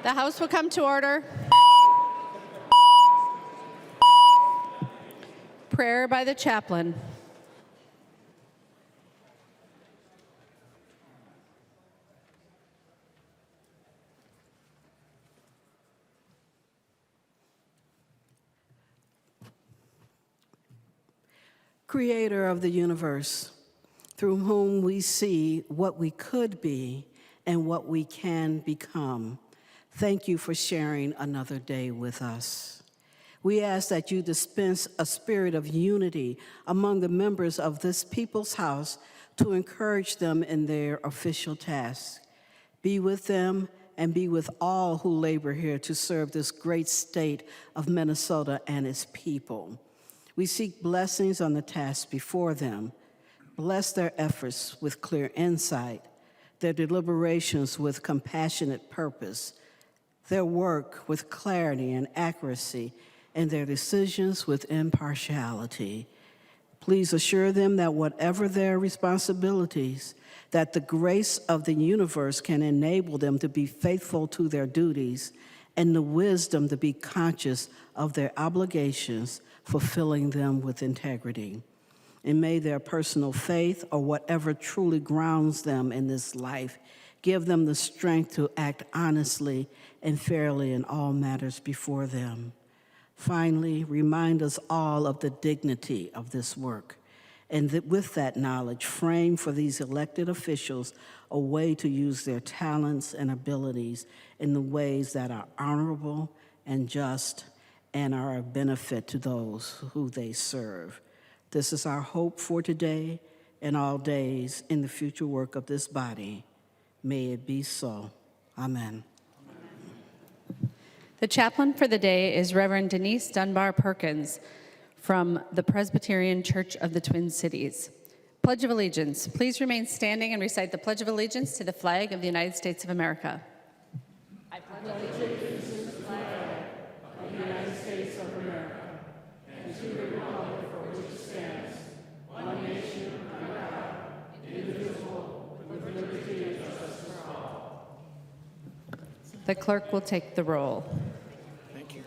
The House will come to order. Prayer by the chaplain. Creator of the universe, through whom we see what we could be and what we can become, thank you for sharing another day with us. We ask that you dispense a spirit of unity among the members of this people's house to encourage them in their official tasks. Be with them and be with all who labor here to serve this great state of Minnesota and its people. We seek blessings on the tasks before them. Bless their efforts with clear insight, their deliberations with compassionate purpose, their work with clarity and accuracy, and their decisions with impartiality. Please assure them that whatever their responsibilities, that the grace of the universe can enable them to be faithful to their duties and the wisdom to be conscious of their obligations, fulfilling them with integrity. And may their personal faith or whatever truly grounds them in this life give them the strength to act honestly and fairly in all matters before them. Finally, remind us all of the dignity of this work, and that with that knowledge, frame for these elected officials a way to use their talents and abilities in the ways that are honorable and just and are of benefit to those who they serve. This is our hope for today and all days in the future work of this body. May it be so. Amen. The chaplain for the day is Reverend Denise Dunbar Perkins from the Presbyterian Church of the Twin Cities. Pledge of Allegiance. Please remain standing and recite the Pledge of Allegiance to the flag of the United States of America. I pledge allegiance to the flag of the United States of America and to the republic for which it stands, one nation under God, indivisible, with liberty and justice for all. The clerk will take the roll. Thank you.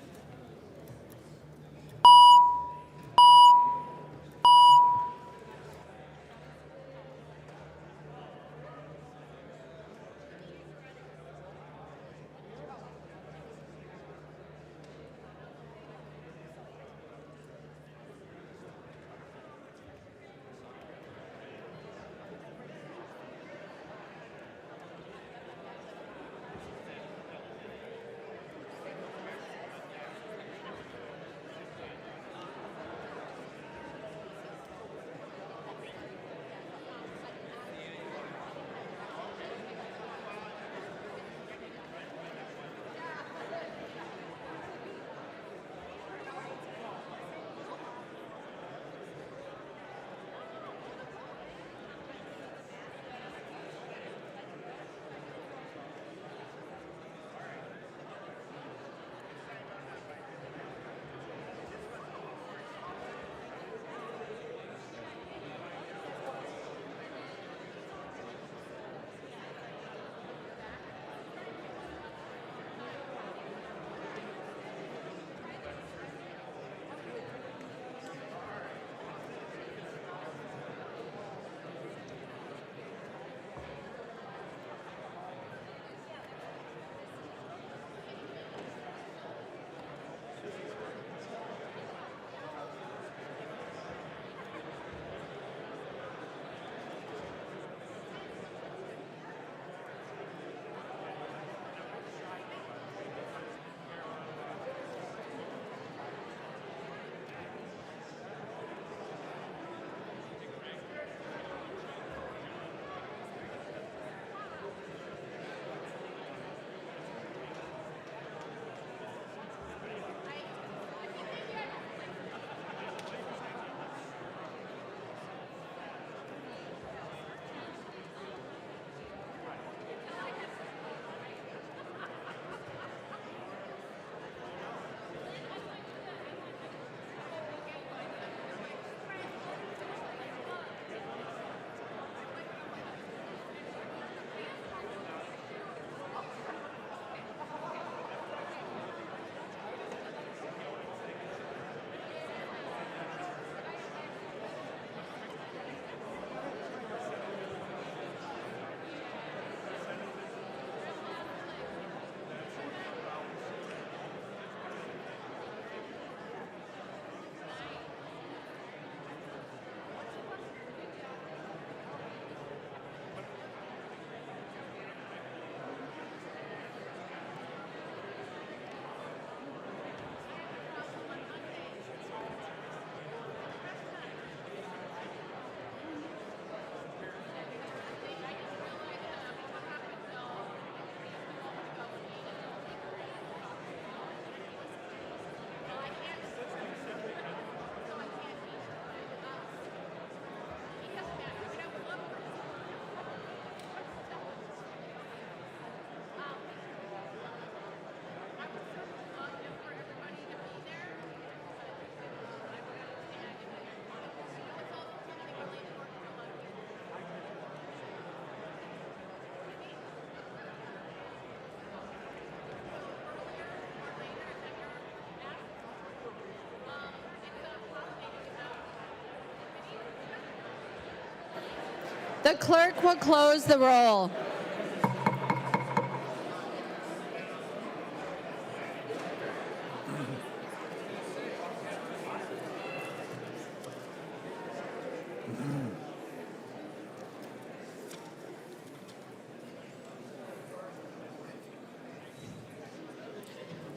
The clerk will close the roll.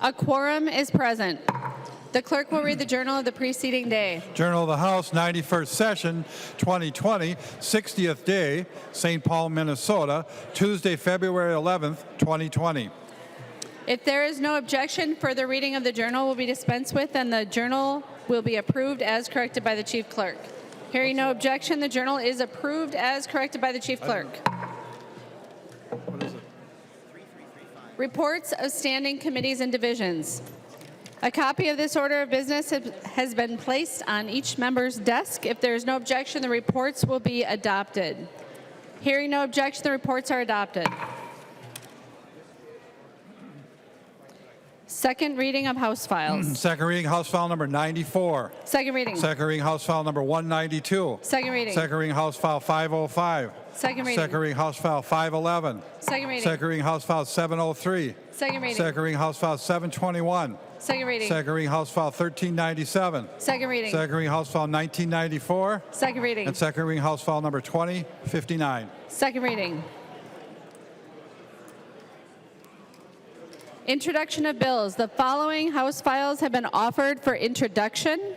A quorum is present. The clerk will read the journal of the preceding day. Journal of the House, 91st Session, 2020, 60th day, St. Paul, Minnesota, Tuesday, February 11th, 2020. If there is no objection, further reading of the journal will be dispensed with, and the journal will be approved as corrected by the chief clerk. Hearing no objection, the journal is approved as corrected by the chief clerk. What is it? Reports of standing committees and divisions. A copy of this order of business has been placed on each member's desk. If there is no objection, the reports will be adopted. Hearing no objection, the reports are adopted. Second reading of House files. Second reading, House File number 94. Second reading. Second reading, House File number 192. Second reading. Second reading, House File 505. Second reading. Second reading, House File 511. Second reading. Second reading, House File 703. Second reading. Second reading, House File 721. Second reading. Second reading, House File 1397. Second reading. Second reading, House File 1994. Second reading. And second reading, House File number 2059. Second reading. Introduction of bills. The following House files have been offered for introduction.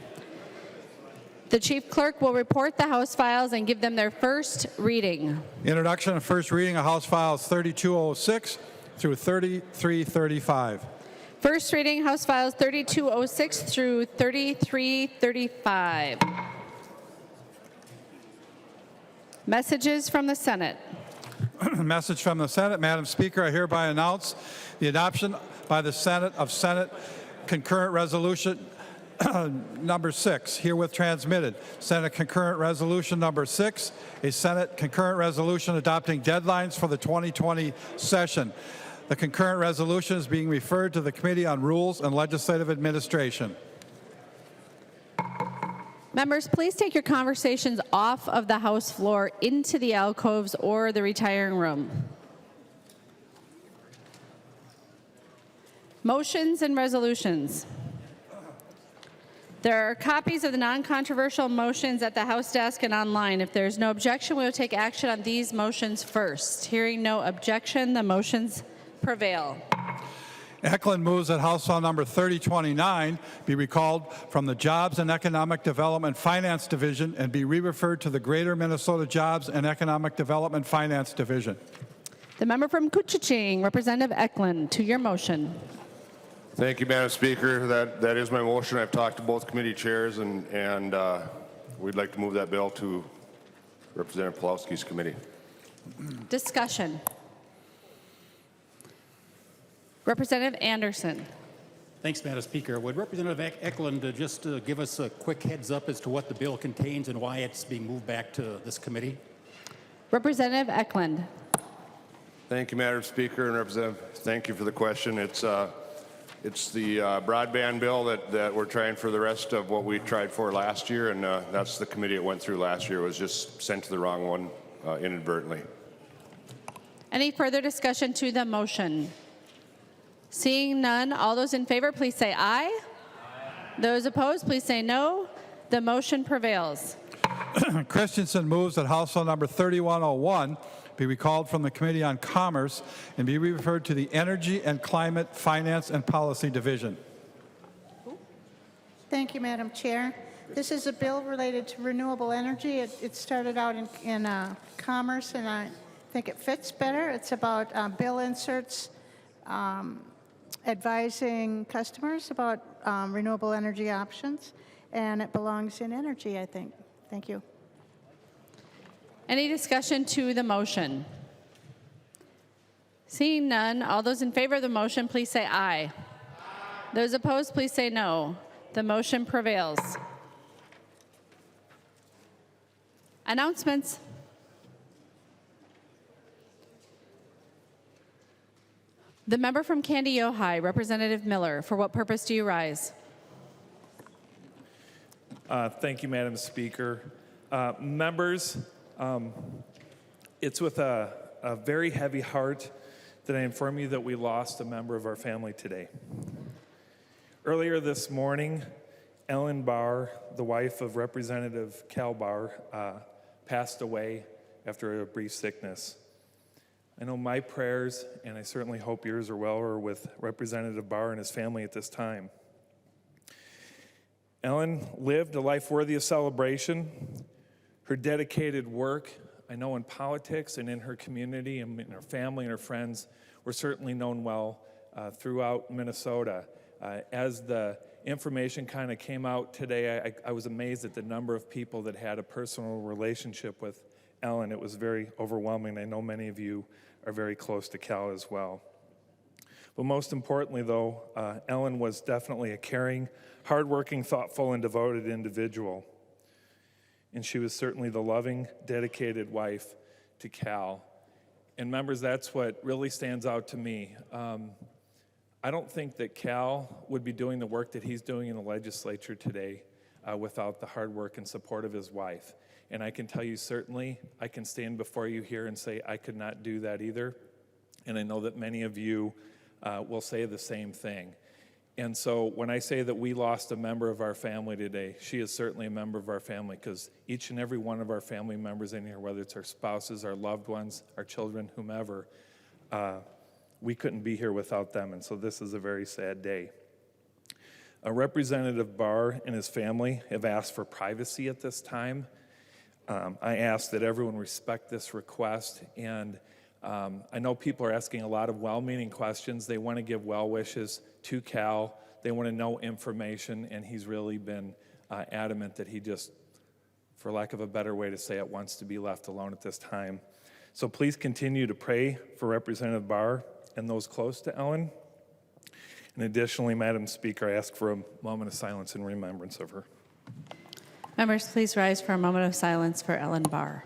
The chief clerk will report the House files and give them their first reading. Introduction and first reading of House Files 3206 through 3335. First reading, House Files 3206 through 3335. Messages from the Senate. Message from the Senate. Madam Speaker, I hereby announce the adoption by the Senate of Senate Concurrent Resolution number 6, herewith transmitted. Senate Concurrent Resolution number 6, a Senate Concurrent Resolution adopting deadlines for the 2020 session. The concurrent resolution is being referred to the Committee on Rules and Legislative Administration. Members, please take your conversations off of the House floor into the alcoves or the retiring room. Motions and resolutions. There are copies of the non-controversial motions at the House desk and online. If there is no objection, we will take action on these motions first. Hearing no objection, the motions prevail. Eklund moves that House File number 3029 be recalled from the Jobs and Economic Development Finance Division and be re-referred to the Greater Minnesota Jobs and Economic Development Finance Division. The member from Koochiching, Representative Eklund, to your motion. Thank you, Madam Speaker. That is my motion. I've talked to both committee chairs, and we'd like to move that bill to Representative Pawlowski's committee. Discussion. Representative Anderson. Thanks, Madam Speaker. Would Representative Eklund just give us a quick heads up as to what the bill contains and why it's being moved back to this committee? Representative Eklund. Thank you, Madam Speaker, and Representative, thank you for the question. It's the broadband bill that we're trying for the rest of what we tried for last year, and that's the committee it went through last year. It was just sent to the wrong one inadvertently. Any further discussion to the motion? Seeing none, all those in favor, please say aye. Aye. Those opposed, please say no. The motion prevails. Christensen moves that House File number 3101 be recalled from the Committee on Commerce and be referred to the Energy and Climate Finance and Policy Division. Thank you, Madam Chair. This is a bill related to renewable energy. It started out in Commerce, and I think it fits better. It's about bill inserts advising customers about renewable energy options, and it belongs in energy, I think. Thank you. Any discussion to the motion? Seeing none, all those in favor of the motion, please say aye. Aye. Those opposed, please say no. The motion prevails. Announcements. The member from Candy Ojai, Representative Miller, for what purpose do you rise? Thank you, Madam Speaker. Members, It's with a very heavy heart that I inform you that we lost a member of our family today. Earlier this morning, Ellen Barr, the wife of Representative Cal Barr, passed away after a brief sickness. I know my prayers, and I certainly hope yours are well, are with Representative Barr and his family at this time. Ellen lived a life worthy of celebration. Her dedicated work, I know in politics and in her community and in her family and her friends, were certainly known well throughout Minnesota. As the information kind of came out today, I was amazed at the number of people that had a personal relationship with Ellen. It was very overwhelming. I know many of you are very close to Cal as well. But most importantly, though, Ellen was definitely a caring, hardworking, thoughtful, and devoted individual. And she was certainly the loving, dedicated wife to Cal. And members, that's what really stands out to me. I don't think that Cal would be doing the work that he's doing in the legislature today without the hard work and support of his wife. And I can tell you certainly, I can stand before you here and say I could not do that either. And I know that many of you will say the same thing. And so when I say that we lost a member of our family today, she is certainly a member of our family, because each and every one of our family members in here, whether it's our spouses, our loved ones, our children, whomever, we couldn't be here without them. And so this is a very sad day. Representative Barr and his family have asked for privacy at this time. I ask that everyone respect this request, and I know people are asking a lot of well-meaning questions. They want to give well wishes to Cal. They want to know information, and he's really been adamant that he just, for lack of a better way to say it, wants to be left alone at this time. So please continue to pray for Representative Barr and those close to Ellen. And additionally, Madam Speaker, I ask for a moment of silence in remembrance of her. Members, please rise for a moment of silence for Ellen Barr.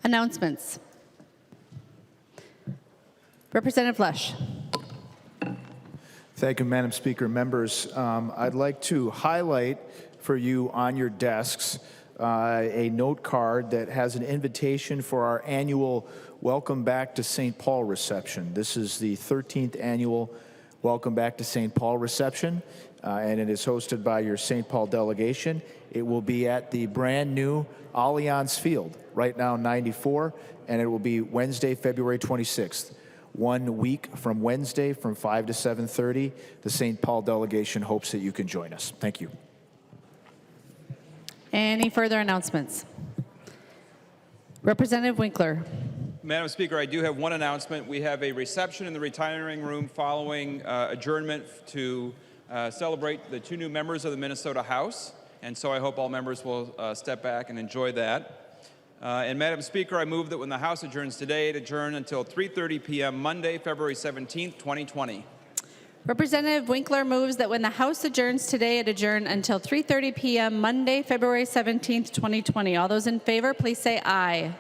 Announcements. Representative Lush. Thank you, Madam Speaker. Members, I'd like to highlight for you on your desks a note card that has an invitation for our annual Welcome Back to St. Paul reception. This is the 13th annual Welcome Back to St. Paul reception, and it is hosted by your St. Paul delegation. It will be at the brand new Allianz Field, right now 94, and it will be Wednesday, February 26th. 1 week from Wednesday from 5 to 7:30. The St. Paul delegation hopes that you can join us. Thank you. Any further announcements? Representative Winkler. Madam Speaker, I do have one announcement. We have a reception in the retiring room following adjournment to celebrate the 2 new members of the Minnesota House. And so I hope all members will step back and enjoy that. And Madam Speaker, I move that when the House adjourns today, it adjourn until 3:30 p.m. Monday, February 17th, 2020. Representative Winkler moves that when the House adjourns today, it adjourn until 3:30 p.m. Monday, February 17th, 2020. All those in favor, please say aye.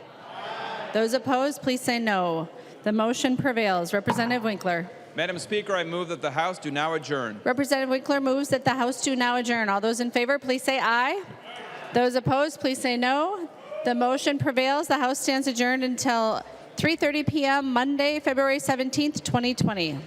Those opposed, please say no. The motion prevails. Representative Winkler. Madam Speaker, I move that the House do now adjourn. Representative Winkler moves that the House do now adjourn. All those in favor, please say aye. Those opposed, please say no. The motion prevails. The House stands adjourned until 3:30 p.m. Monday, February 17th, 2020.